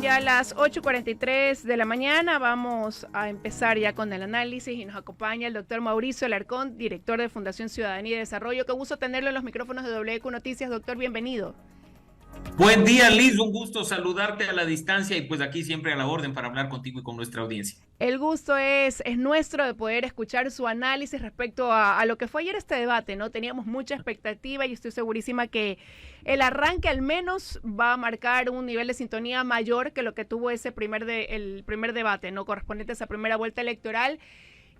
Son ya las 8:43 de la mañana. Vamos a empezar ya con el análisis y nos acompaña el doctor Mauricio Alarcón, director de Fundación Ciudadanía y Desarrollo. Qué gusto tenerlo en los micrófonos de WQ Noticias. Doctor, bienvenido. Buen día, Liz. Un gusto saludarte a la distancia y pues aquí siempre a la orden para hablar contigo y con nuestra audiencia. El gusto es nuestro de poder escuchar su análisis respecto a lo que fue ayer este debate, ¿no? Teníamos mucha expectativa y estoy segurísima que el arranque al menos va a marcar un nivel de sintonía mayor que lo que tuvo el primer debate, ¿no? Correspondiente a esa primera vuelta electoral.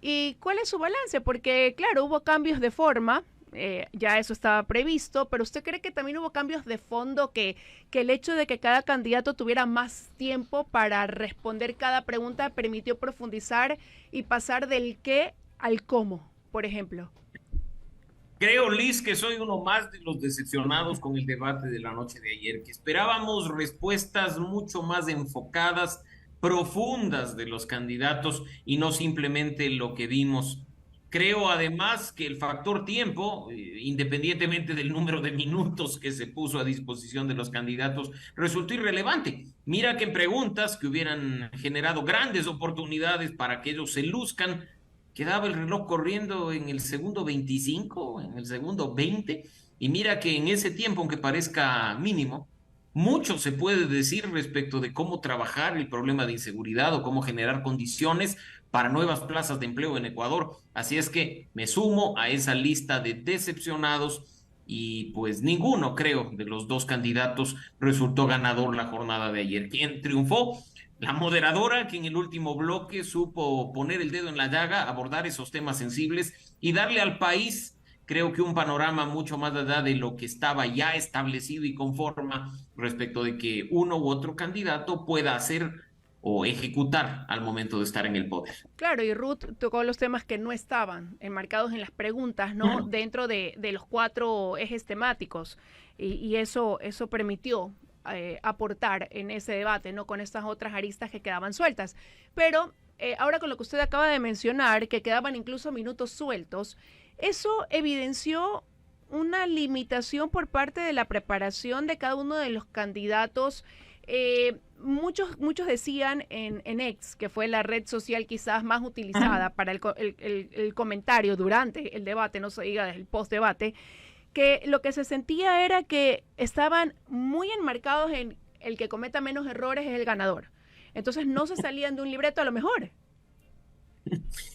¿Y cuál es su balance? Porque, claro, hubo cambios de forma. Ya eso estaba previsto, pero ¿usted cree que también hubo cambios de fondo, que el hecho de que cada candidato tuviera más tiempo para responder cada pregunta permitió profundizar y pasar del qué al cómo, por ejemplo? Creo, Liz, que soy uno más de los decepcionados con el debate de la noche de ayer, que esperábamos respuestas mucho más enfocadas, profundas de los candidatos y no simplemente lo que vimos. Creo además que el factor tiempo, independientemente del número de minutos que se puso a disposición de los candidatos, resultó irrelevante. Mira que en preguntas que hubieran generado grandes oportunidades para que ellos se luzcan, quedaba el reloj corriendo en el segundo 25, en el segundo 20, y mira que en ese tiempo, aunque parezca mínimo, mucho se puede decir respecto de cómo trabajar el problema de inseguridad o cómo generar condiciones para nuevas plazas de empleo en Ecuador. Así es que me sumo a esa lista de decepcionados y pues ninguno, creo, de los dos candidatos resultó ganador la jornada de ayer. ¿Quién triunfó? La moderadora, que en el último bloque supo poner el dedo en la llaga, abordar esos temas sensibles y darle al país, creo que un panorama mucho más allá de lo que estaba ya establecido y con forma respecto de que uno u otro candidato pueda hacer o ejecutar al momento de estar en el poder. Claro, y Ruth tocó los temas que no estaban enmarcados en las preguntas, ¿no? Dentro de los 4 ejes temáticos. Y eso permitió aportar en ese debate, ¿no? Con estas otras aristas que quedaban sueltas. Pero ahora con lo que usted acaba de mencionar, que quedaban incluso minutos sueltos, eso evidenció una limitación por parte de la preparación de cada uno de los candidatos. Muchos decían en X, que fue la red social quizás más utilizada para el comentario durante el debate, no se diga desde el post-debate, que lo que se sentía era que estaban muy enmarcados en el que cometa menos errores es el ganador. Entonces no se salían de un libreto a lo mejor.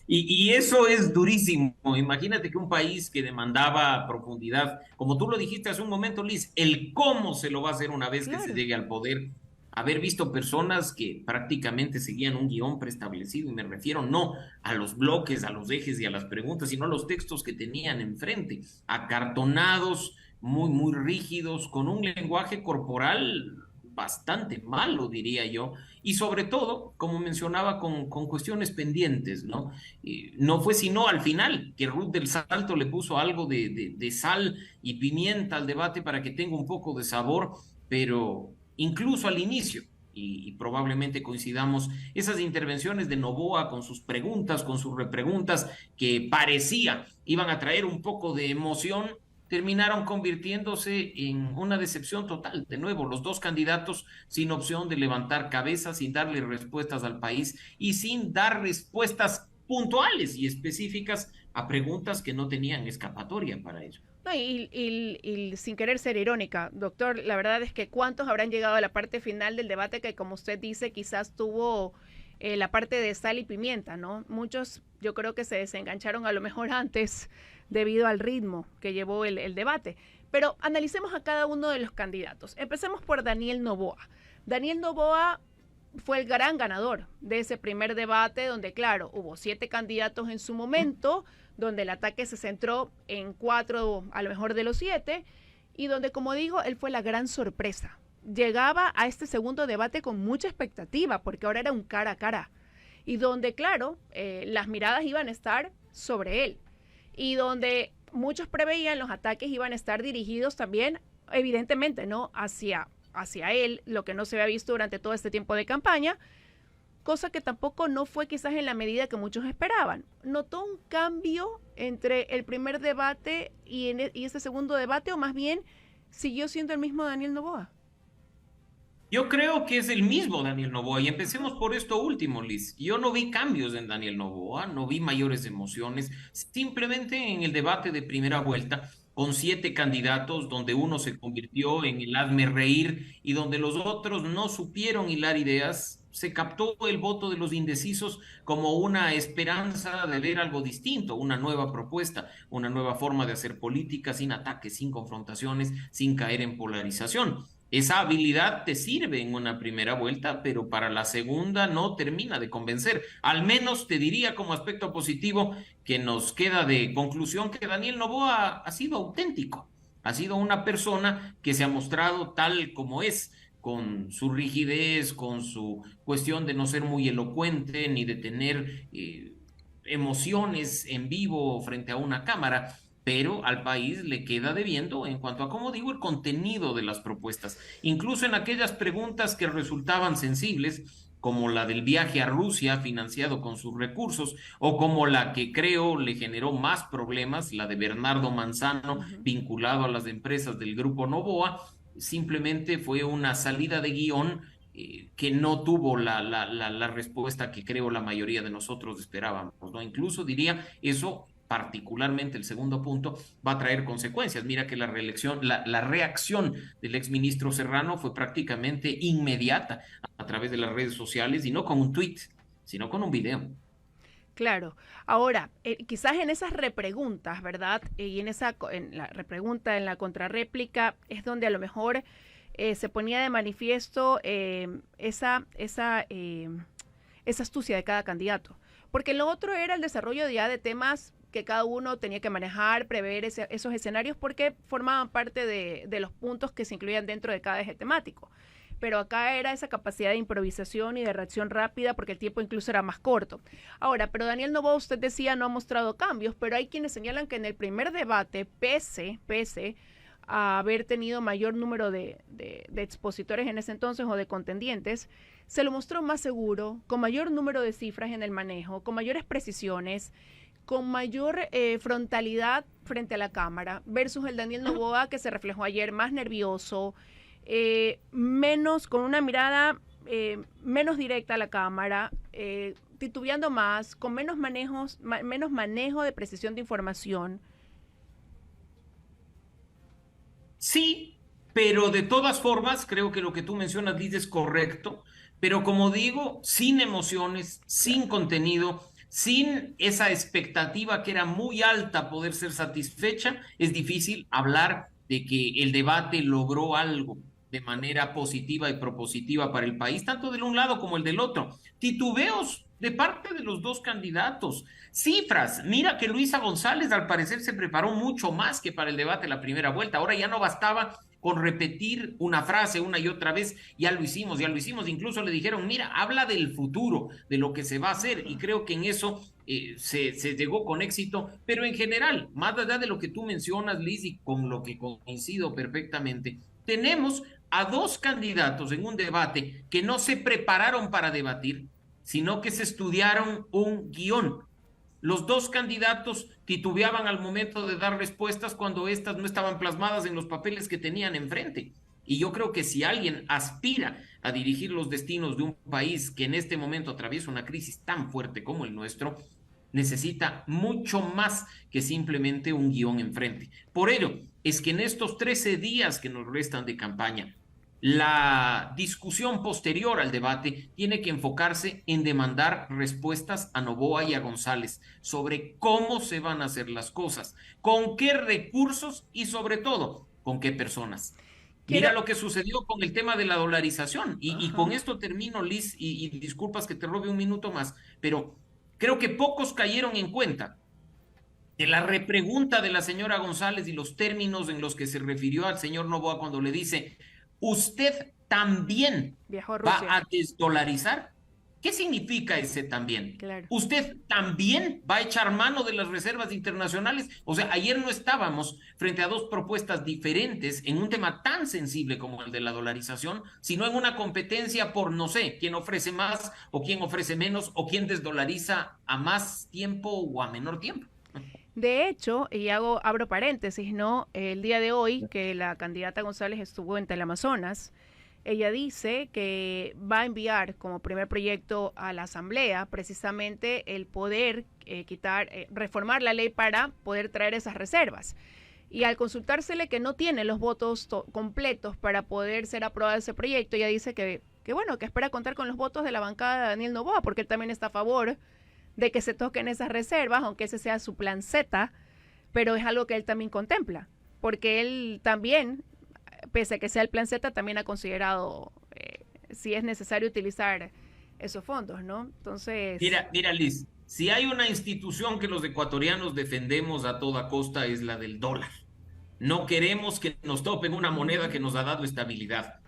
Y eso es durísimo. Imagínate que un país que demandaba profundidad, como tú lo dijiste hace un momento, Liz, el cómo se lo va a hacer una vez que se Claro. llegue al poder, haber visto personas que prácticamente seguían un guión preestablecido, y me refiero no a los bloques, a los ejes y a las preguntas, sino a los textos que tenían enfrente, acartonados, muy, muy rígidos, con un lenguaje corporal bastante malo, diría yo, y sobre todo, como mencionaba, con cuestiones pendientes, ¿no? No fue sino al final que Ruth del Salto le puso algo de sal y pimienta al debate para que tenga un poco de sabor, pero incluso al inicio, y probablemente coincidamos, esas intervenciones de Noboa con sus preguntas, con sus repreguntas, que parecía iban a traer un poco de emoción, terminaron convirtiéndose en una decepción total. De nuevo, los dos candidatos sin opción de levantar cabeza, sin darle respuestas al país y sin dar respuestas puntuales y específicas a preguntas que no tenían escapatoria para ello. No, y sin querer ser irónica, doctor, la verdad es que cuántos habrán llegado a la parte final del debate que, como usted dice, quizás tuvo la parte de sal y pimienta, ¿no? Muchos yo creo que se desengancharon a lo mejor antes debido al ritmo que llevó el debate. Pero analicemos a cada uno de los candidatos. Empecemos por Daniel Noboa. Daniel Noboa fue el gran ganador de ese primer debate donde, claro, hubo 7 candidatos en su momento, donde el ataque se centró en 4 a lo mejor de los 7 y donde, como digo, él fue la gran sorpresa. Llegaba a este segundo debate con mucha expectativa porque ahora era un cara a cara y donde, claro, las miradas iban a estar sobre él y donde muchos preveían los ataques iban a estar dirigidos también, evidentemente, ¿no? Hacia él, lo que no se había visto durante todo este tiempo de campaña, cosa que tampoco no fue quizás en la medida que muchos esperaban. ¿Notó un cambio entre el primer debate y este segundo debate o más bien siguió siendo el mismo Daniel Noboa? Yo creo que es el mismo Daniel Noboa y empecemos por esto último, Liz. Yo no vi cambios en Daniel Noboa, no vi mayores emociones, simplemente en el debate de primera vuelta, con 7 candidatos, donde uno se convirtió en el hazme reír y donde los otros no supieron hilar ideas, se captó el voto de los indecisos como una esperanza de ver algo distinto, una nueva propuesta, una nueva forma de hacer política sin ataques, sin confrontaciones, sin caer en polarización. Esa habilidad te sirve en una primera vuelta, pero para la segunda no termina de convencer. Al menos te diría como aspecto positivo que nos queda de conclusión que Daniel Noboa ha sido auténtico, ha sido una persona que se ha mostrado tal como es, con su rigidez, con su cuestión de no ser muy elocuente ni de tener emociones en vivo frente a una cámara, pero al país le queda debiendo en cuanto a, como digo, el contenido de las propuestas. Incluso en aquellas preguntas que resultaban sensibles, como la del viaje a Rusia financiado con sus recursos, o como la que creo le generó más problemas, la de Bernardo Manzano Ujú. vinculado a las empresas del grupo Novoa, simplemente fue una salida de guión que no tuvo la respuesta que creo la mayoría de nosotros esperábamos, ¿no? Incluso diría eso, particularmente el segundo punto, va a traer consecuencias. Mira que la reelección, la reacción del exministro Serrano fue prácticamente inmediata a través de las redes sociales y no con un tweet, sino con un video. Claro. Ahora, quizás en esas repreguntas, ¿verdad? Y en la repregunta, en la contrarréplica, es donde a lo mejor se ponía de manifiesto esa astucia de cada candidato. Porque lo otro era el desarrollo ya de temas que cada uno tenía que manejar, prever esos escenarios, porque formaban parte de los puntos que se incluían dentro de cada eje temático. Pero acá era esa capacidad de improvisación y de reacción rápida porque el tiempo incluso era más corto. Ahora, pero Daniel Noboa, usted decía, no ha mostrado cambios, pero hay quienes señalan que en el primer debate, pese a haber tenido mayor número de expositores en ese entonces o de contendientes, se lo mostró más seguro, con mayor número de cifras en el manejo, con mayores precisiones, con mayor frontalidad frente a la cámara, versus el Daniel Noboa que se reflejó ayer más nervioso, menos, con una mirada menos directa a la cámara, titubeando más, con menos manejo de precisión de información. Sí, pero de todas formas, creo que lo que tú mencionas, Liz, es correcto, pero como digo, sin emociones, sin Claro. contenido, sin esa expectativa que era muy alta poder ser satisfecha, es difícil hablar de que el debate logró algo de manera positiva y propositiva para el país, tanto del un lado como el del otro. Titubeos de parte de los dos candidatos. Cifras, mira que Luisa González al parecer se preparó mucho más que para el debate de la primera vuelta. Ahora ya no bastaba con repetir una frase una y otra vez, ya lo hicimos, ya lo hicimos. Incluso le dijeron, mira, habla del futuro, de lo que se va a hacer. Y creo que en eso se llegó con éxito. Pero en general, más allá de lo que tú mencionas, Liz, y con lo que coincido perfectamente, tenemos a dos candidatos en un debate que no se prepararon para debatir, sino que se estudiaron un guión. Los dos candidatos titubeaban al momento de dar respuestas cuando éstas no estaban plasmadas en los papeles que tenían enfrente. Y yo creo que si alguien aspira a dirigir los destinos de un país que en este momento atraviesa una crisis tan fuerte como el nuestro, necesita mucho más que simplemente un guión enfrente. Por ello, es que en estos 13 días que nos restan de campaña, la discusión posterior al debate tiene que enfocarse en demandar respuestas a Noboa y a González sobre cómo se van a hacer las cosas, con qué recursos y sobre todo con qué personas. Quiero... Mira lo que sucedió con el tema de la dolarización y con Ajá. esto termino, Liz, y disculpas que te robe un minuto más, pero creo que pocos cayeron en cuenta de la repregunta de la señora González y los términos en los que se refirió al señor Novoa cuando le dice, ¿usted también Viajó a va Rusia, a desdolarizar? ¿Qué significa ese también? claro. ¿Usted también va a echar mano de las reservas internacionales? O sea, ayer no estábamos frente a dos propuestas diferentes en un tema tan sensible como el de la dolarización, sino en una competencia por, no sé, quién ofrece más o quién ofrece menos o quién desdolariza a más tiempo o a menor tiempo. De hecho, y abro paréntesis, ¿no? El día de hoy que la candidata González estuvo en Teleamazonas, ella dice que va a enviar como primer proyecto a la Asamblea precisamente el poder reformar la ley para poder traer esas reservas. Y al consultársele que no tiene los votos completos para poder ser aprobado ese proyecto, ella dice que bueno, que espera contar con los votos de la bancada de Daniel Noboa, porque él también está a favor de que se toquen esas reservas, aunque ese sea su plan Z, pero es algo que él también contempla, porque él también, pese a que sea el plan Z, también ha considerado si es necesario utilizar esos fondos, ¿no? Entonces... Mira, Liz, si hay una institución que los ecuatorianos defendemos a toda costa es la del dólar. No queremos que nos topen una moneda que nos ha dado estabilidad.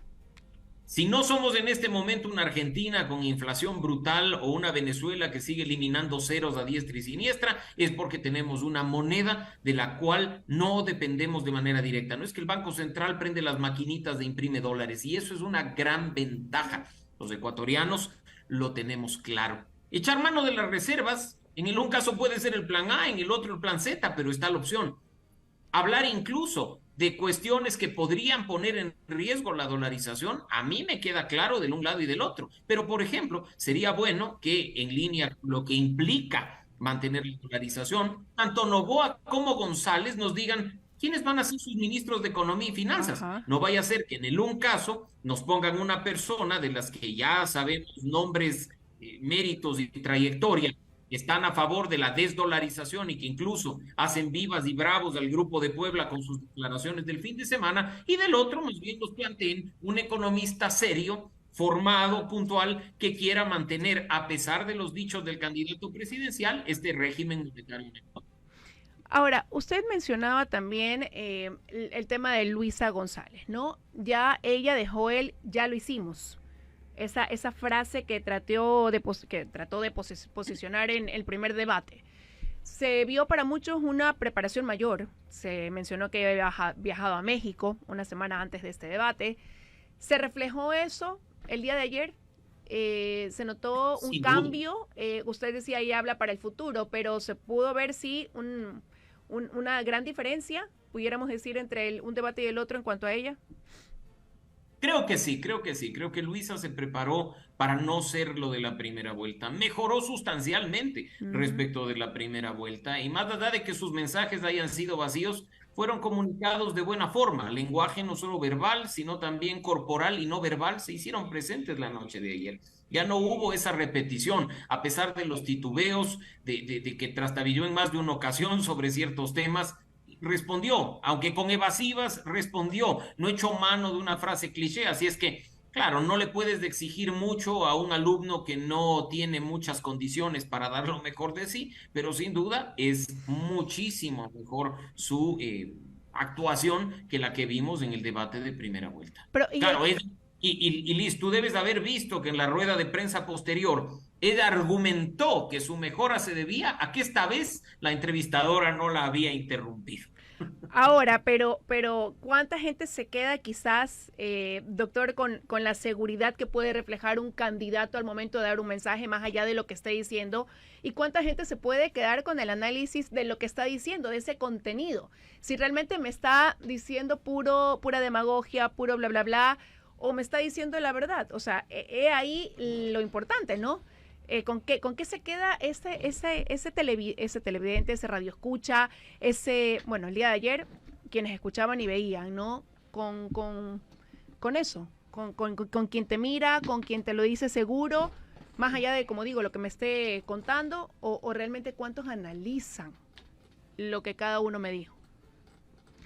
Si no somos en este momento una Argentina con inflación brutal o una Venezuela que sigue eliminando ceros a diestra y siniestra, es porque tenemos una moneda de la cual no dependemos de manera directa. No es que el Banco Central prende las maquinitas de imprime dólares y eso es una gran ventaja. Los ecuatorianos lo tenemos claro. Echar mano de las reservas, en el un caso puede ser el plan A, en el otro el plan Z, pero está la opción. Hablar incluso de cuestiones que podrían poner en riesgo la dolarización, a mí me queda claro de un lado y del otro. Pero, por ejemplo, sería bueno que en línea lo que implica mantener la dolarización, tanto Noboa como González nos digan quiénes van a ser sus ministros de Economía y Finanzas. Ajá. No vaya a ser que en el un caso nos pongan una persona de las que ya sabemos nombres, méritos y trayectoria, están a favor de la desdolarización y que incluso hacen vivas y bravos al Grupo de Puebla con sus declaraciones del fin de semana, y del otro más bien nos planteen un economista serio, formado, puntual, que quiera mantener, a pesar de los dichos del candidato presidencial, este régimen monetario. Ahora, usted mencionaba también el tema de Luisa González, ¿no? Ya ella dejó ya lo hicimos. Esa frase que trató de posicionar en el primer debate. Se vio para muchos una preparación mayor. Se mencionó que había viajado a México una semana antes de este debate. ¿Se reflejó eso el día de ayer? ¿Se notó un cambio? Usted decía ahí habla para el futuro, pero se pudo ver sí una gran diferencia, pudiéramos decir, entre un debate y el otro en cuanto a ella. Creo que sí, creo que sí. Creo que Luisa se preparó para no ser lo de la primera vuelta. Mejoró sustancialmente respecto de la primera vuelta y más allá de que sus mensajes hayan sido vacíos, fueron comunicados de buena forma. Lenguaje no solo verbal, sino también corporal y no verbal se hicieron presentes la noche de ayer. Ya no hubo esa repetición, a pesar de los titubeos, de que trastabilló en más de una ocasión sobre ciertos temas. Respondió, aunque con evasivas, respondió, no echó mano de una frase cliché, así es que, claro, no le puedes exigir mucho a un alumno que no tiene muchas condiciones para dar lo mejor de sí, pero sin duda es muchísimo mejor su actuación que la que vimos en el debate de primera vuelta. Pero, Claro, y Liz, tú debes haber visto que en la rueda de prensa posterior él argumentó que su mejora se debía a que esta vez la entrevistadora no la había interrumpido. ahora, pero ¿cuánta gente se queda quizás, doctor, con la seguridad que puede reflejar un candidato al momento de dar un mensaje más allá de lo que esté diciendo? ¿Y cuánta gente se puede quedar con el análisis de lo que está diciendo, de ese contenido? Si realmente me está diciendo pura demagogia, puro bla, bla, bla, o me está diciendo la verdad. O sea, ahí lo importante, ¿no? ¿Con qué se queda ese televidente, ese radioescucha, bueno, el día de ayer, quienes escuchaban y veían, ¿no? Con eso, con quien te mira, con quien te lo dice seguro, más allá de, como digo, lo que me esté contando, o realmente cuántos analizan lo que cada uno me dijo.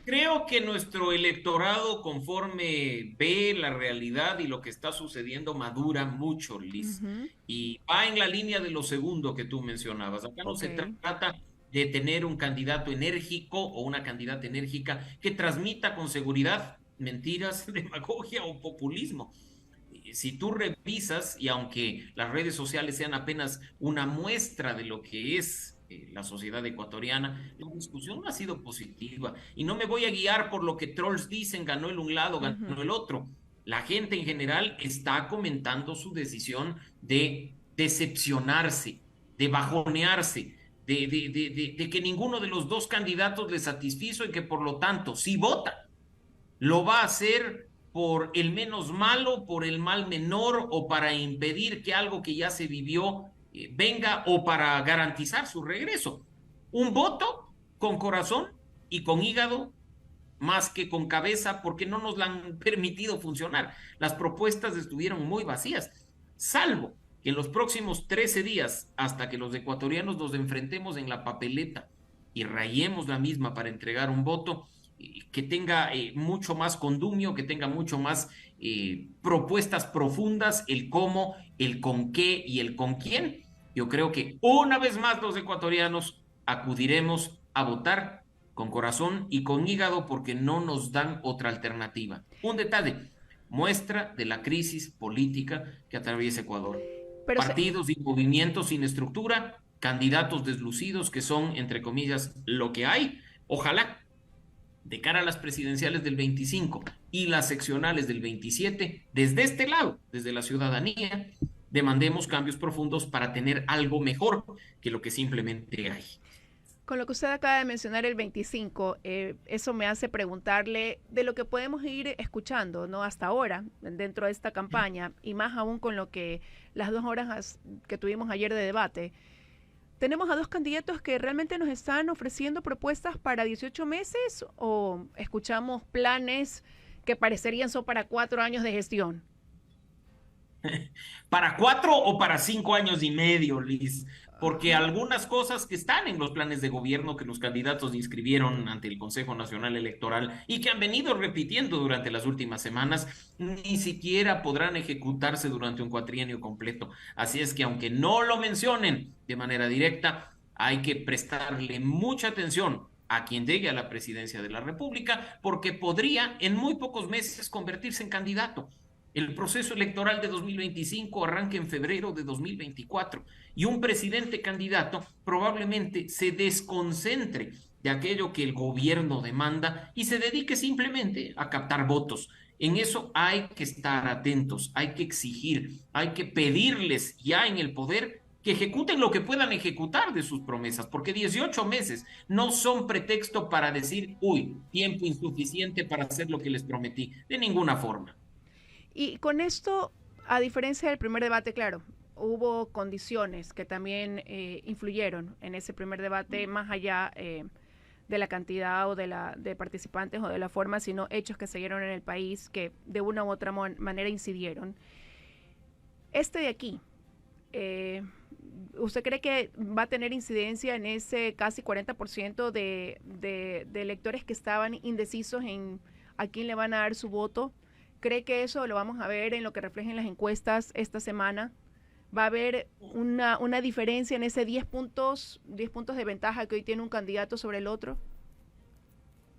Creo que nuestro electorado, conforme ve la realidad y lo que está sucediendo, madura mucho, Liz. Y va en la línea de lo segundo que tú mencionabas. Acá no se trata de tener un candidato enérgico o una candidata enérgica que transmita con seguridad mentiras, demagogia o populismo. Si tú revisas, y aunque las redes sociales sean apenas una muestra de lo que es la sociedad ecuatoriana, la discusión ha sido positiva. Y no me voy a guiar por lo que trolls dicen, ganó el un lado, ganó el otro. La gente en general está comentando su decisión de decepcionarse, de bajonearse, de que ninguno de los dos candidatos le satisfizo y que por lo tanto, si vota, lo va a hacer por el menos malo, por el mal menor o para impedir que algo que ya se vivió venga o para garantizar su regreso. Un voto con corazón y con hígado más que con cabeza porque no nos la han permitido funcionar. Las propuestas estuvieron muy vacías, salvo que en los próximos 13 días, hasta que los ecuatorianos nos enfrentemos en la papeleta y rayemos la misma para entregar un voto, que tenga mucho más condumio, que tenga mucho más propuestas profundas, el cómo, el con qué y el con quién. Yo creo que una vez más los ecuatorianos acudiremos a votar con corazón y con hígado porque no nos dan otra alternativa. Un detalle, muestra de la crisis política que atraviesa Ecuador. Pero Partidos y movimientos sin estructura, candidatos deslucidos que son, entre comillas, lo que hay. Ojalá de cara a las presidenciales del 25 y las seccionales del 27, desde este lado, desde la ciudadanía, demandemos cambios profundos para tener algo mejor que lo que simplemente hay. con lo que usted acaba de mencionar el 25, eso me hace preguntarle de lo que podemos ir escuchando, ¿no? Hasta ahora, dentro de esta campaña, y más aún con lo que las 2 horas que tuvimos ayer de debate. ¿Tenemos a dos candidatos que realmente nos están ofreciendo propuestas para 18 meses o escuchamos planes que parecerían son para 4 años de gestión? ¿Para 4 o para 5 años y medio, Liz? Porque algunas cosas que están en los planes de gobierno que los candidatos inscribieron ante el Consejo Nacional Electoral y que han venido repitiendo durante las últimas semanas, ni siquiera podrán ejecutarse durante un cuatrienio completo. Así es que aunque no lo mencionen de manera directa, hay que prestarle mucha atención a quien llegue a la presidencia de la República, porque podría en muy pocos meses convertirse en candidato. El proceso electoral de 2025 arranca en febrero de 2024 y un presidente candidato probablemente se desconcentre de aquello que el gobierno demanda y se dedique simplemente a captar votos. En eso hay que estar atentos, hay que exigir, hay que pedirles ya en el poder que ejecuten lo que puedan ejecutar de sus promesas, porque 18 meses no son pretexto para decir, uy, tiempo insuficiente para hacer lo que les prometí, de ninguna forma. Y con esto, a diferencia del primer debate, claro, hubo condiciones que también influyeron en ese primer debate, más allá de la cantidad o de participantes o de la forma, sino hechos que se dieron en el país que de una u otra manera incidieron. Este de aquí, ¿usted cree que va a tener incidencia en ese casi 40% de electores que estaban indecisos en a quién le van a dar su voto? ¿Cree que eso lo vamos a ver en lo que reflejen las encuestas esta semana? ¿Va a haber una diferencia en ese 10 puntos de ventaja que hoy tiene un candidato sobre el otro?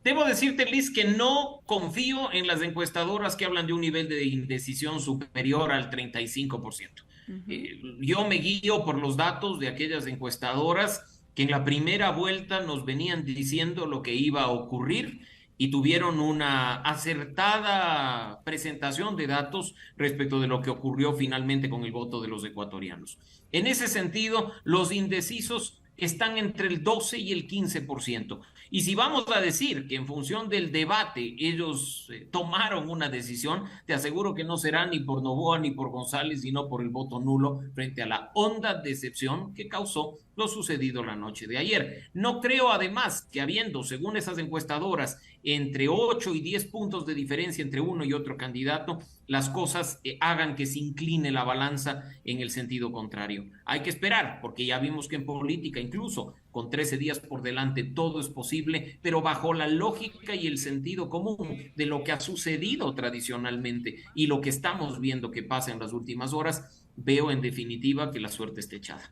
Debo decirte, Liz, que no confío en las encuestadoras que hablan de un nivel de indecisión superior al 35%. Ujú. Yo me guío por los datos de aquellas encuestadoras que en la primera vuelta nos venían diciendo lo que iba a ocurrir y tuvieron una acertada presentación de datos respecto de lo que ocurrió finalmente con el voto de los ecuatorianos. En ese sentido, los indecisos están entre el 12 y el 15%. Y si vamos a decir que en función del debate ellos tomaron una decisión, te aseguro que no será ni por Novoa ni por González, sino por el voto nulo frente a la honda decepción que causó lo sucedido la noche de ayer. No creo además que habiendo, según esas encuestadoras, entre 8 y 10 puntos de diferencia entre uno y otro candidato, las cosas hagan que se incline la balanza en el sentido contrario. Hay que esperar, porque ya vimos que en política, incluso con 13 días por delante, todo es posible, pero bajo la lógica y el sentido común de lo que ha sucedido tradicionalmente y lo que estamos viendo que pasa en las últimas horas, veo en definitiva que la suerte está echada.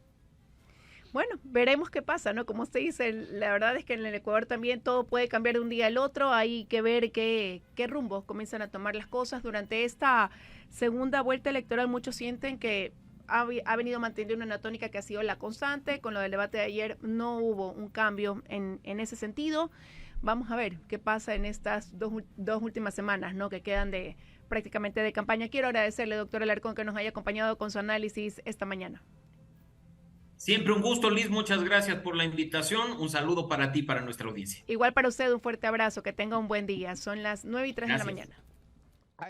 Bueno, veremos qué pasa, ¿no? Como usted dice, la verdad es que en el Ecuador también todo puede cambiar de un día al otro. Hay que ver qué rumbo comienzan a tomar las cosas. Durante esta segunda vuelta electoral, muchos sienten que ha venido manteniendo una tónica que ha sido la constante. Con lo del debate de ayer no hubo un cambio en ese sentido. Vamos a ver qué pasa en estas dos últimas semanas, ¿no? Que quedan prácticamente de campaña. Quiero agradecerle, doctor Alarcón, que nos haya acompañado con su análisis esta mañana. Siempre un gusto, Liz. Muchas gracias por la invitación. Un saludo para ti, para nuestra audiencia. Igual para usted, un fuerte abrazo, que tenga un buen día. Son las 9:03 de la Gracias. mañana.